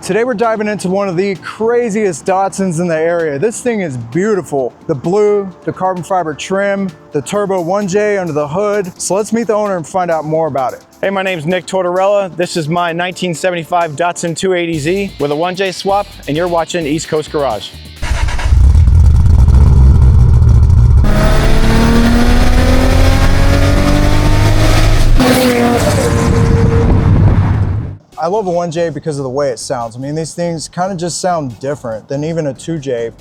Today we're diving into one of the craziest Datsuns in the area. This thing is beautiful. The blue, the carbon fiber trim, the turbo 1J under the hood. So let's meet the owner and find out more about it. Hey, my name's Nick Tortorella. This is my 1975 Datsun 280Z with a 1J swap, and you're watching East Coast Garage. I love a 1J because of the way it sounds. I mean, these things kind of just sound different than even a 2J.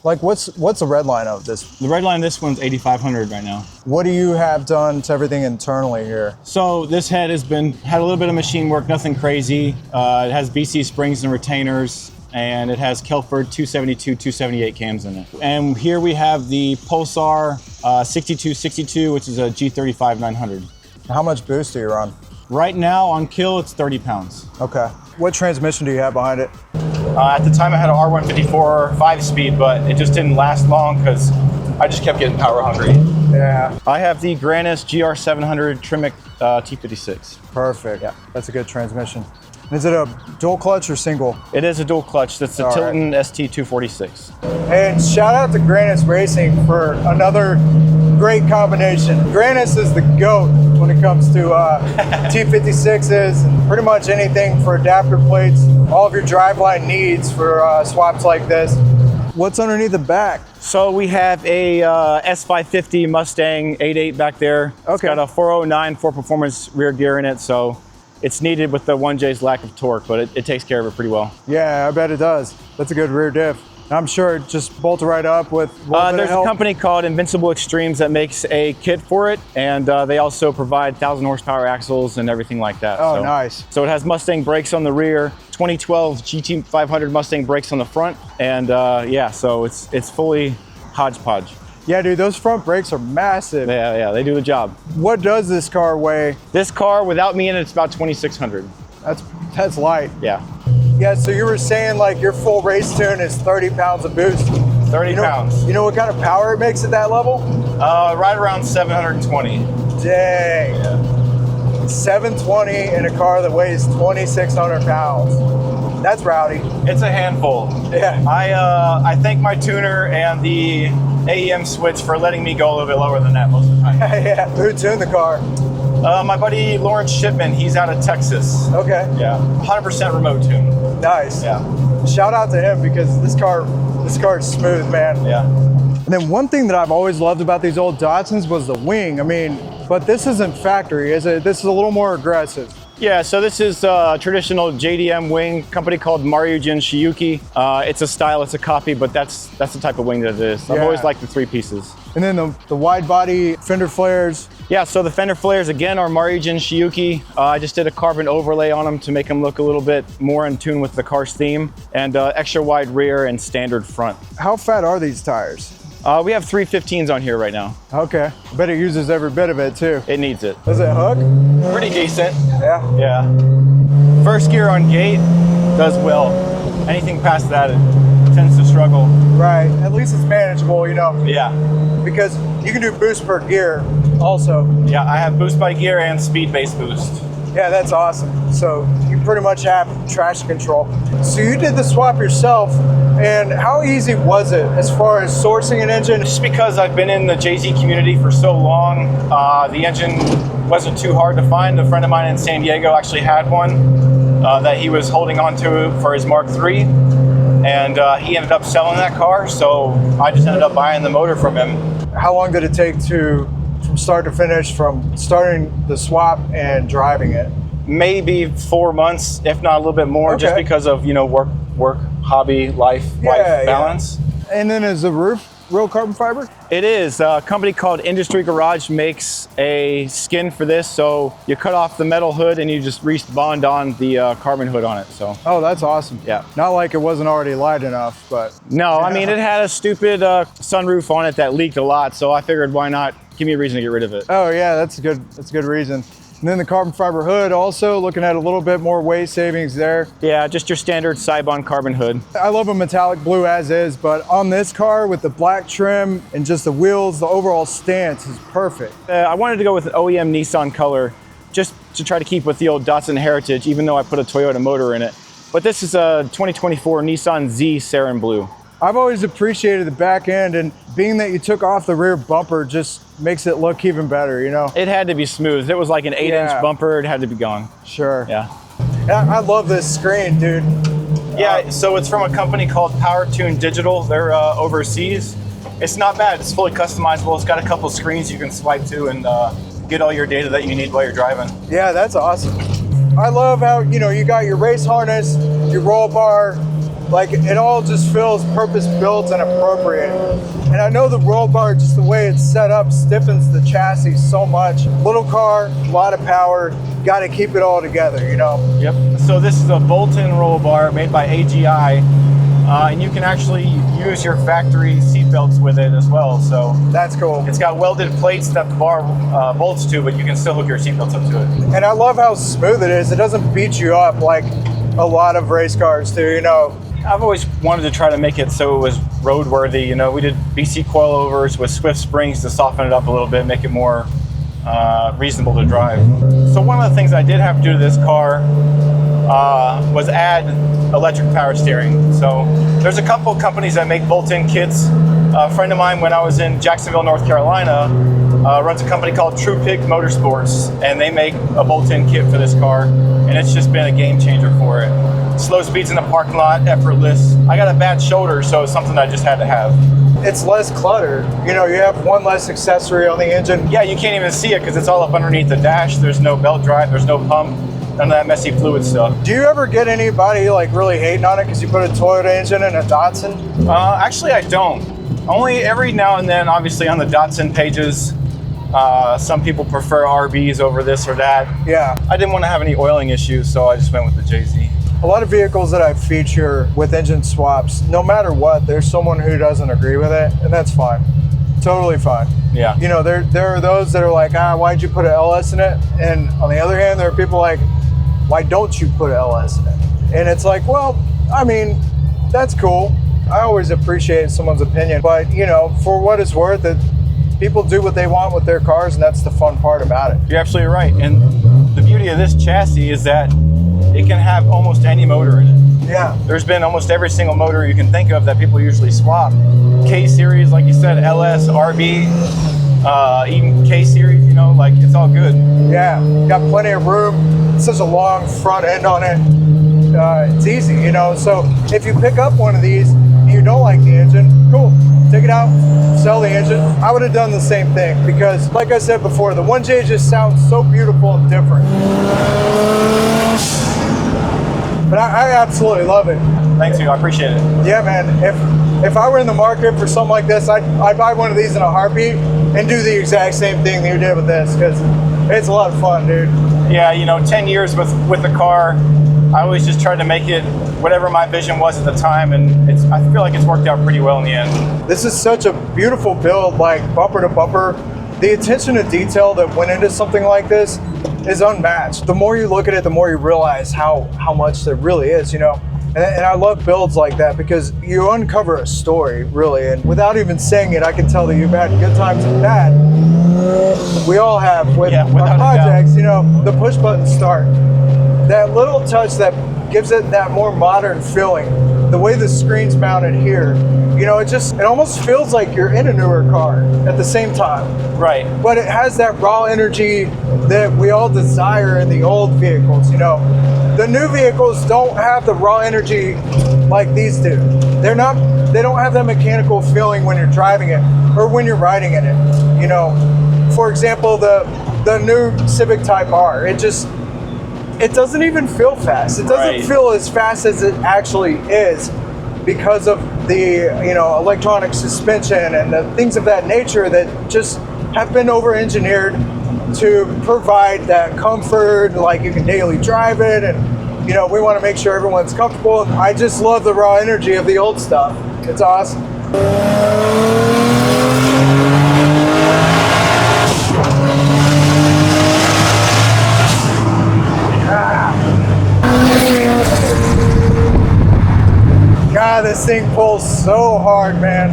Like, what's the red line of this? The red line of this one's 8,500 right now. What do you have done to everything internally here? So this head had a little bit of machine work, nothing crazy. It has BC springs and retainers, and it has Kelford 272, 278 cams in it. And here we have the Pulsar 6262, which is a G35 900. How much boost are you on? Right now on kill, it's 30 pounds. Okay. What transmission do you have behind it? At the time I had an R154 5-speed, but it just didn't last long because I just kept getting power hungry. Yeah. I have the cleanest GR700 Trimic T56. Perfect. Yeah. That's a good transmission. Is it a dual clutch or single? It is a dual clutch. That's the Tilton ST246. And shout out to Cleanest Racing for another great combination. Cleanest is the GOAT when it comes to T56s and pretty much anything for adapter plates. All of your driveline needs for swaps like this. What's underneath the back? So we have a S550 Mustang 8.8 back there. Okay. It's got a 409 4Performance rear gear in it, so it's needed with the 1J's lack of torque, but it takes care of it pretty well. Yeah, I bet it does. That's a good rear diff. I'm sure it just bolted right up with there's a company called Invincible Extremes that makes a kit for it, and they also provide 1,000 horsepower axles and everything like that. Oh, nice. So it has Mustang brakes on the rear, 2012 GT500 Mustang brakes on the front, and yeah, so it's fully hodgepodge. Yeah, dude, those front brakes are massive. Yeah, they do the job. What does this car weigh? This car, without me in it, it's about 2,600. That's light. Yeah. Yeah, so you were saying like your full race tune is 30 pounds of boost. 30 pounds. You know what kind of power it makes at that level? Right around 720. Dang. Yeah. 720 in a car that weighs 2,600 pounds. That's rowdy. It's a handful. Yeah. I thank my tuner and the AEM switch for letting me go a little bit lower than that most of the time. Yeah. Who tuned the car? My buddy Lawrence Shipman, he's out of Texas. Okay. Yeah, 100% remote tune. Nice. Yeah. Shout out to him because this car is smooth, man. Yeah. And then one thing that I've always loved about these old Datsuns was the wing. I mean, but this isn't factory, is it? This is a little more aggressive. Yeah, so this is a traditional JDM wing, company called Maryujin Shiyuki. It's a style, it's a copy, but that's the type of wing that it is. I've always liked the three pieces. And then the wide body fender flares. Yeah, so the fender flares, again, are Maryujin Shiyuki. I just did a carbon overlay on them to make them look a little bit more in tune with the car's theme, and extra wide rear and standard front. How fat are these tires? We have 315s on here right now. Okay, I bet it uses every bit of it too. It needs it. Does it hook? Pretty decent. Yeah? Yeah. First gear on gate does well. Anything past that, it tends to struggle. Right, at least it's manageable, you know? Yeah. Because you can do boost per gear also. Yeah, I have boost by gear and speed-based boost. Yeah, that's awesome. So you pretty much have traction control. So you did the swap yourself, and how easy was it as far as sourcing an engine? Just because I've been in the JZ community for so long, the engine wasn't too hard to find. A friend of mine in San Diego actually had one that he was holding on to for his Mark III, and he ended up selling that car, so I just ended up buying the motor from him. How long did it take from start to finish, from starting the swap and driving it? Maybe 4 months, if not a little bit more, just because of, you know, work, hobby, life balance. And then is the roof real carbon fiber? It is. A company called Industry Garage makes a skin for this, so you cut off the metal hood and you just re-bond on the carbon hood on it. So. Oh, that's awesome. Yeah. Not like it wasn't already light enough, but. No, I mean, it had a stupid sunroof on it that leaked a lot, so I figured why not give me a reason to get rid of it. Oh yeah, that's a good reason. And then the carbon fiber hood also, looking at a little bit more weight savings there. Yeah, just your standard Cybon carbon hood. I love a metallic blue as is, but on this car with the black trim and just the wheels, the overall stance is perfect. I wanted to go with an OEM Nissan color just to try to keep with the old Datsun heritage, even though I put a Toyota motor in it. But this is a 2024 Nissan Z Sarin Blue. I've always appreciated the back end, and being that you took off the rear bumper just makes it look even better, you know? It had to be smooth. It was like an 8-inch bumper. It had to be gone. Sure. Yeah. I love this screen, dude. Yeah, so it's from a company called PowerTune Digital. They're overseas. It's not bad. It's fully customizable. It's got a couple screens you can swipe to and get all your data that you need while you're driving. Yeah, that's awesome. I love how, you know, you got your race harness, your roll bar, like it all just feels purpose-built and appropriate. And I know the roll bar, just the way it's set up, stiffens the chassis so much. Little car, a lot of power, got to keep it all together, you know? Yep. So this is a bolt-in roll bar made by AGI, and you can actually use your factory seat belts with it as well. So that's cool. It's got welded plates that the bar bolts to, but you can still hook your seat belts up to it. And I love how smooth it is. It doesn't beat you up like a lot of race cars do, you know? I've always wanted to try to make it so it was roadworthy. You know, we did BC coilovers with Swift springs to soften it up a little bit, make it more reasonable to drive. So one of the things I did have to do to this car was add electric power steering. So there's a couple companies that make bolt-in kits. A friend of mine, when I was in Jacksonville, North Carolina, runs a company called True Pig Motorsports, and they make a bolt-in kit for this car, and it's just been a game changer for it. Slow speeds in the parking lot, effortless. I got a bad shoulder, so it's something I just had to have. It's less clutter. You know, you have one less accessory on the engine. Yeah, you can't even see it because it's all up underneath the dash. There's no belt drive, there's no pump, none of that messy fluid stuff. Do you ever get anybody like really hating on it because you put a Toyota engine in a Datsun? Actually, I don't. Only every now and then, obviously on the Datsun pages, some people prefer RBs over this or that. Yeah. I didn't want to have any oiling issues, so I just went with the JZ. A lot of vehicles that I feature with engine swaps, no matter what, there's someone who doesn't agree with it, and that's fine. Totally fine. Yeah. You know, there are those that are like, why'd you put an LS in it? And on the other hand, there are people like, why don't you put an LS in it? And it's like, well, I mean, that's cool. I always appreciate someone's opinion, but you know, for what it's worth, people do what they want with their cars, and that's the fun part about it. You're absolutely right. And the beauty of this chassis is that it can have almost any motor in it. Yeah. There's been almost every single motor you can think of that people usually swap. K-Series, like you said, LS, RB, even K-Series, you know, like it's all good. Yeah, got plenty of room. It's such a long front end on it. It's easy, you know, so if you pick up one of these and you don't like the engine, cool. Take it out, sell the engine. I would have done the same thing because, like I said before, the 1J just sounds so beautiful and different. But I absolutely love it. Thanks, you. I appreciate it. Yeah, man. If I were in the market for something like this, I'd buy one of these in a heartbeat and do the exact same thing that you did with this because it's a lot of fun, dude. Yeah, you know, 10 years with the car, I always just tried to make it whatever my vision was at the time, and I feel like it's worked out pretty well in the end. This is such a beautiful build, like bumper to bumper. The attention to detail that went into something like this is unmatched. The more you look at it, the more you realize how much there really is, you know? And I love builds like that because you uncover a story, really, and without even saying it, I can tell that you've had good times and bad. We all have with our projects, you know, the push button start. That little touch that gives it that more modern feeling. The way the screen's mounted here, you know, it almost feels like you're in a newer car at the same time. Right. But it has that raw energy that we all desire in the old vehicles, you know. The new vehicles don't have the raw energy like these do. They don't have that mechanical feeling when you're driving it or when you're riding in it. You know, for example, the new Civic Type R, it doesn't even feel fast. It doesn't feel as fast as it actually is because of the, you know, electronic suspension and the things of that nature that just have been over-engineered to provide that comfort, like you can daily drive it, and you know, we want to make sure everyone's comfortable. I just love the raw energy of the old stuff. It's awesome. thing pulls so hard, man.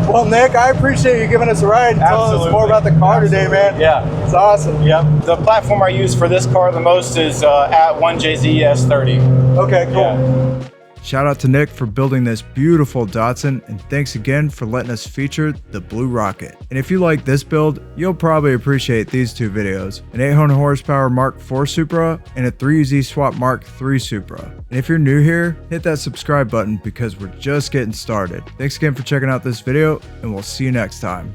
Well, Nick, I appreciate you giving us a ride and telling us more about the car today, man. Yeah. It's awesome. Yep. The platform I use for this car the most is at 1JZ S30. Okay, cool. Yeah. Shout out to Nick for building this beautiful Datsun, and thanks again for letting us feature the Blue Rocket. And if you like this build, you'll probably appreciate these two videos: an 800 horsepower Mark IV Supra and a 3UZ Swap Mark III Supra. And if you're new here, hit that subscribe button because we're just getting started. Thanks again for checking out this video, and we'll see you next time.